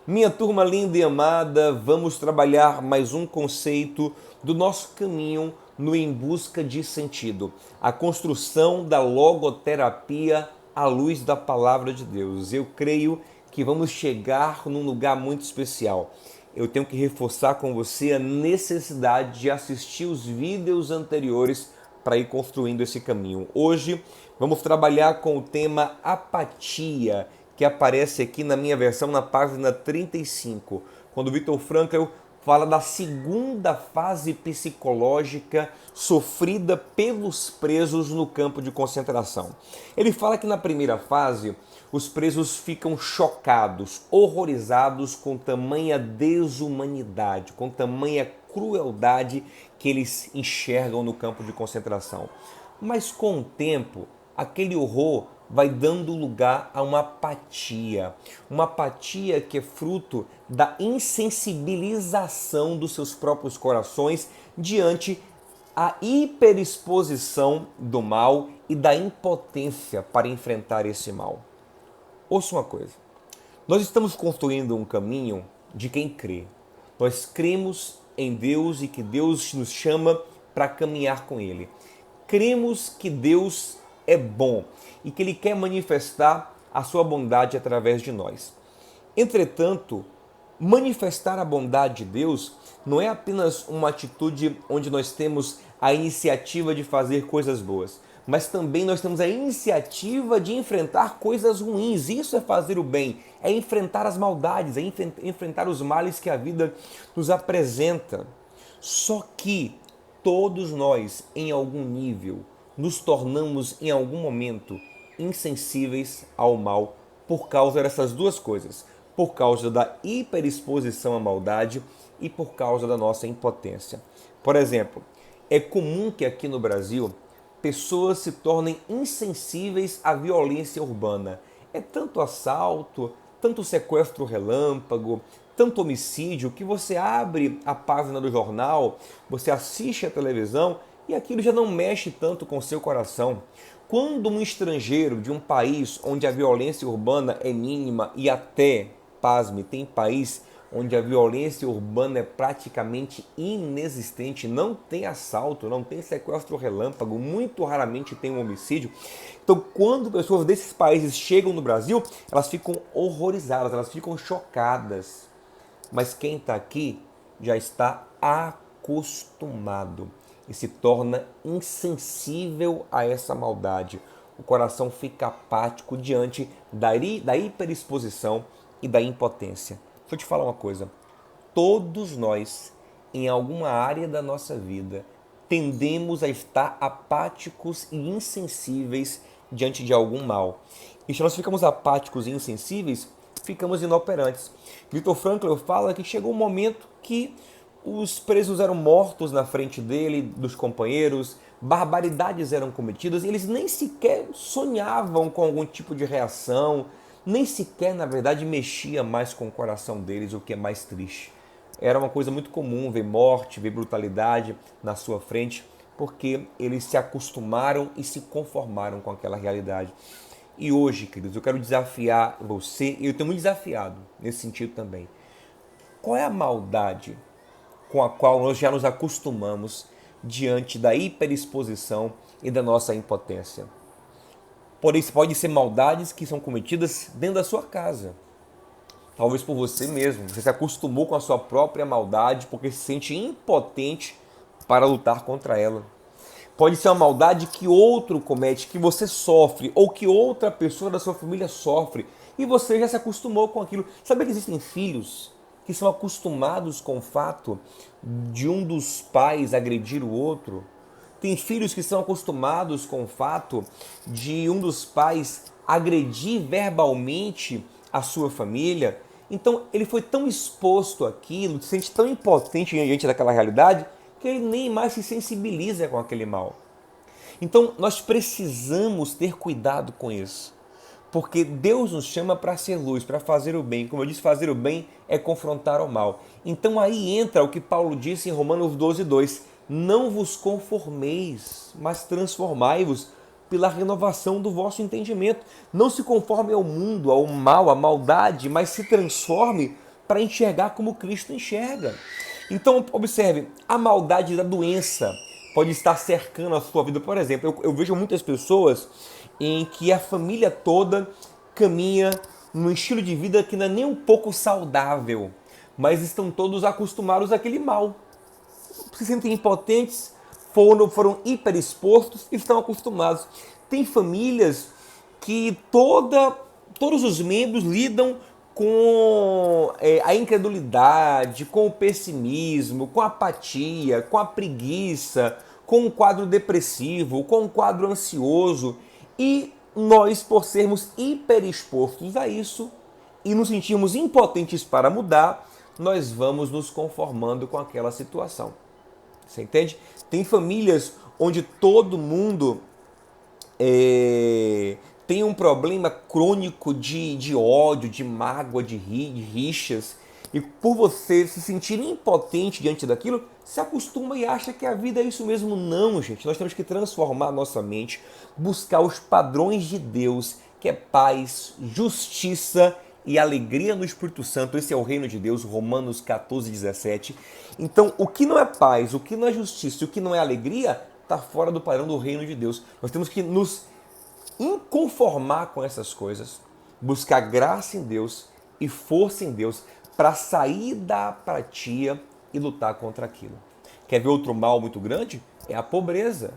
Minha turma linda e amada, vamos trabalhar mais um conceito do nosso caminho no Em Busca de Sentido, a construção da logoterapia à luz da Palavra de Deus. Eu creio que vamos chegar num lugar muito especial. Eu tenho que reforçar com você a necessidade de assistir os vídeos anteriores para ir construindo esse caminho. Hoje vamos trabalhar com o tema apatia, que aparece aqui na minha versão na página 35, quando o Viktor Frankl fala da segunda fase psicológica sofrida pelos presos no campo de concentração. Ele fala que na primeira fase os presos ficam chocados, horrorizados com tamanha desumanidade, com tamanha crueldade que eles enxergam no campo de concentração. Mas com o tempo, aquele horror vai dando lugar a uma apatia que é fruto da insensibilização dos seus próprios corações diante a hiperexposição do mal e da impotência para enfrentar esse mal. Ouça uma coisa, nós estamos construindo um caminho de quem crê. Nós cremos em Deus e que Deus nos chama para caminhar com Ele. Cremos que Deus é bom e que Ele quer manifestar a sua bondade através de nós. Entretanto, manifestar a bondade de Deus não é apenas uma atitude onde nós temos a iniciativa de fazer coisas boas, mas também nós temos a iniciativa de enfrentar coisas ruins. Isso é fazer o bem, é enfrentar as maldades, é enfrentar os males que a vida nos apresenta. Só que todos nós, em algum nível, nos tornamos em algum momento insensíveis ao mal por causa dessas duas coisas, por causa da hiperexposição à maldade e por causa da nossa impotência. Por exemplo, é comum que aqui no Brasil pessoas se tornem insensíveis à violência urbana. É tanto assalto, tanto sequestro relâmpago, tanto homicídio que você abre a página do jornal, você assiste a televisão e aquilo já não mexe tanto com o seu coração. Quando um estrangeiro de um país onde a violência urbana é mínima e até, pasme, tem país onde a violência urbana é praticamente inexistente, não tem assalto, não tem sequestro relâmpago, muito raramente tem um homicídio. Então, quando pessoas desses países chegam no Brasil, elas ficam horrorizadas, elas ficam chocadas. Mas quem está aqui já está acostumado e se torna insensível a essa maldade. O coração fica apático diante da hiperexposição e da impotência. Deixa eu te falar uma coisa. Todos nós, em alguma área da nossa vida, tendemos a estar apáticos e insensíveis diante de algum mal. E se nós ficamos apáticos e insensíveis, ficamos inoperantes. Viktor Frankl fala que chegou um momento que os presos eram mortos na frente dele, dos companheiros, barbaridades eram cometidas, e eles nem sequer sonhavam com algum tipo de reação, nem sequer, na verdade, mexia mais com o coração deles, o que é mais triste. Era uma coisa muito comum ver morte, ver brutalidade na sua frente, porque eles se acostumaram e se conformaram com aquela realidade. E hoje, queridos, eu quero desafiar você, e eu tenho muito desafiado nesse sentido também. Qual é a maldade com a qual nós já nos acostumamos diante da hiperexposição e da nossa impotência? Pode ser maldades que são cometidas dentro da sua casa. Talvez por você mesmo. Você se acostumou com a sua própria maldade porque se sente impotente para lutar contra ela. Pode ser uma maldade que outro comete, que você sofre, ou que outra pessoa da sua família sofre, e você já se acostumou com aquilo. Sabe que existem filhos que são acostumados com o fato de um dos pais agredir o outro? Tem filhos que são acostumados com o fato de um dos pais agredir verbalmente a sua família. Então ele foi tão exposto àquilo, se sente tão impotente diante daquela realidade, que ele nem mais se sensibiliza com aquele mal. Então nós precisamos ter cuidado com isso. Porque Deus nos chama para ser luz, para fazer o bem. Como eu disse, fazer o bem é confrontar o mal. Então aí entra o que Paulo disse em Romanos 12:2. Não vos conformeis, mas transformai-vos pela renovação do vosso entendimento. Não se conforme ao mundo, ao mal, à maldade, mas se transforme para enxergar como Cristo enxerga. Então, observe, a maldade da doença pode estar cercando a sua vida. Por exemplo, eu vejo muitas pessoas em que a família toda caminha num estilo de vida que não é nem um pouco saudável, mas estão todos acostumados àquele mal. Se sentem impotentes, foram hiperexpostos e estão acostumados. Tem famílias que todos os membros lidam com a incredulidade, com o pessimismo, com a apatia, com a preguiça, com um quadro depressivo, com um quadro ansioso. E nós, por sermos hiperexpostos a isso e nos sentirmos impotentes para mudar, nós vamos nos conformando com aquela situação. Você entende? Tem famílias onde todo mundo tem um problema crônico de ódio, de mágoa, de rixas. E por você se sentir impotente diante daquilo, se acostuma e acha que a vida é isso mesmo. Não, gente. Nós temos que transformar a nossa mente, buscar os padrões de Deus, que é paz, justiça e alegria no Espírito Santo. Esse é o reino de Deus, Romanos 14, 17. Então, o que não é paz, o que não é justiça e o que não é alegria, está fora do padrão do reino de Deus. Nós temos que nos inconformar com essas coisas, buscar graça em Deus e força em Deus para sair da apatia e lutar contra aquilo. Quer ver outro mal muito grande? É a pobreza.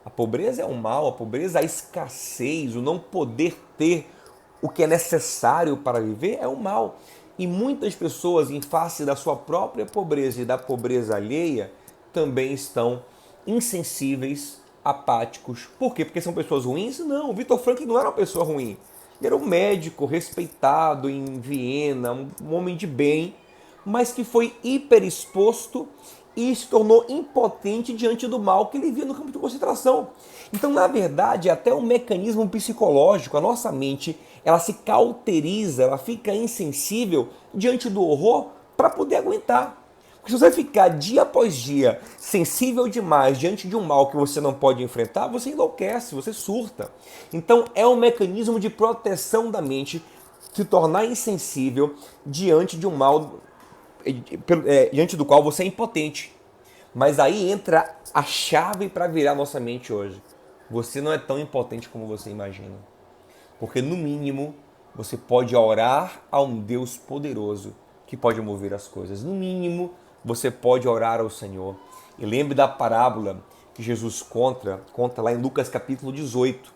A pobreza é um mal, a pobreza, a escassez, o não poder ter o que é necessário para viver é um mal. E muitas pessoas, em face da sua própria pobreza e da pobreza alheia, também estão insensíveis, apáticos. Por quê? Porque são pessoas ruins? Não, o Viktor Frankl não era uma pessoa ruim. Ele era um médico respeitado em Viena, um homem de bem, mas que foi hiperexposto e se tornou impotente diante do mal que ele via no campo de concentração. Então, na verdade, é até um mecanismo psicológico. A nossa mente, ela se cauteriza, ela fica insensível diante do horror para poder aguentar. Porque se você ficar dia após dia sensível demais diante de um mal que você não pode enfrentar, você enlouquece, você surta. Então é um mecanismo de proteção da mente se tornar insensível diante de um mal diante do qual você é impotente. Mas aí entra a chave para virar nossa mente hoje. Você não é tão impotente como você imagina. Porque no mínimo você pode orar a um Deus poderoso que pode mover as coisas. No mínimo você pode orar ao Senhor. E lembre da parábola que Jesus conta lá em Lucas capítulo 18.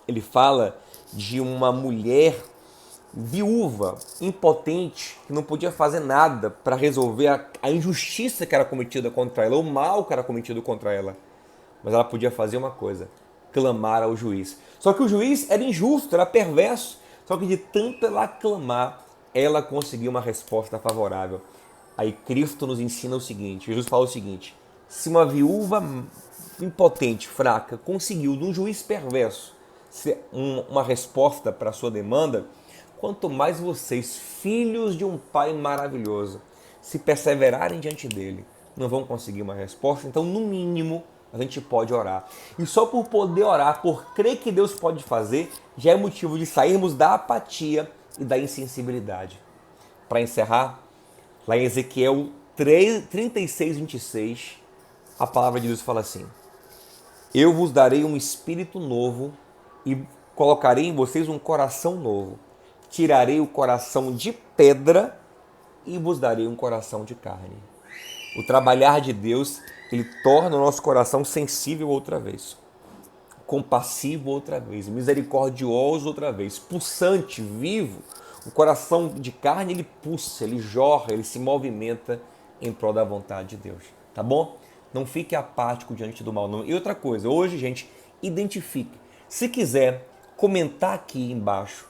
Ele fala de uma mulher viúva, impotente, que não podia fazer nada para resolver a injustiça que era cometida contra ela, o mal que era cometido contra ela. Mas ela podia fazer uma coisa, clamar ao juiz. Só que o juiz era injusto, era perverso. Só que de tanto ela clamar, ela conseguiu uma resposta favorável. Aí Cristo nos ensina o seguinte, Jesus fala o seguinte: se uma viúva impotente, fraca, conseguiu de um juiz perverso uma resposta para a sua demanda, quanto mais vocês, filhos de um Pai maravilhoso, se perseverarem diante dele, não vão conseguir uma resposta. Então, no mínimo, a gente pode orar. E só por poder orar, por crer que Deus pode fazer, já é motivo de sairmos da apatia e da insensibilidade. Para encerrar, lá em Ezequiel 36, 26, a palavra de Deus fala assim: eu vos darei um espírito novo e colocarei em vocês um coração novo. Tirarei o coração de pedra e vos darei um coração de carne. O trabalhar de Deus, ele torna o nosso coração sensível outra vez, compassivo outra vez, misericordioso outra vez, pulsante, vivo. O coração de carne, ele pulsa, ele jorra, ele se movimenta em prol da vontade de Deus. Tá bom? Não fique apático diante do mal, não. E outra coisa, hoje, gente, identifique. Se quiser comentar aqui embaixo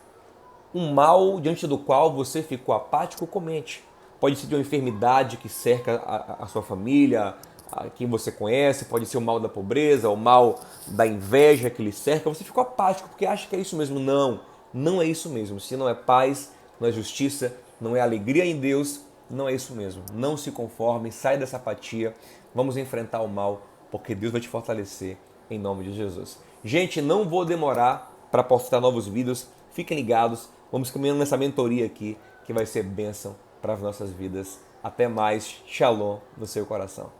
um mal diante do qual você ficou apático, comente. Pode ser de uma enfermidade que cerca a sua família, a quem você conhece, pode ser o mal da pobreza, o mal da inveja que lhe cerca. Você ficou apático porque acha que é isso mesmo. Não, não é isso mesmo. Se não é paz, não é justiça, não é alegria em Deus, não é isso mesmo. Não se conforme, sai dessa apatia. Vamos enfrentar o mal, porque Deus vai te fortalecer em nome de Jesus. Gente, não vou demorar para postar novos vídeos. Fiquem ligados. Vamos caminhando nessa mentoria aqui, que vai ser bênção para as nossas vidas. Até mais. Shalom no seu coração.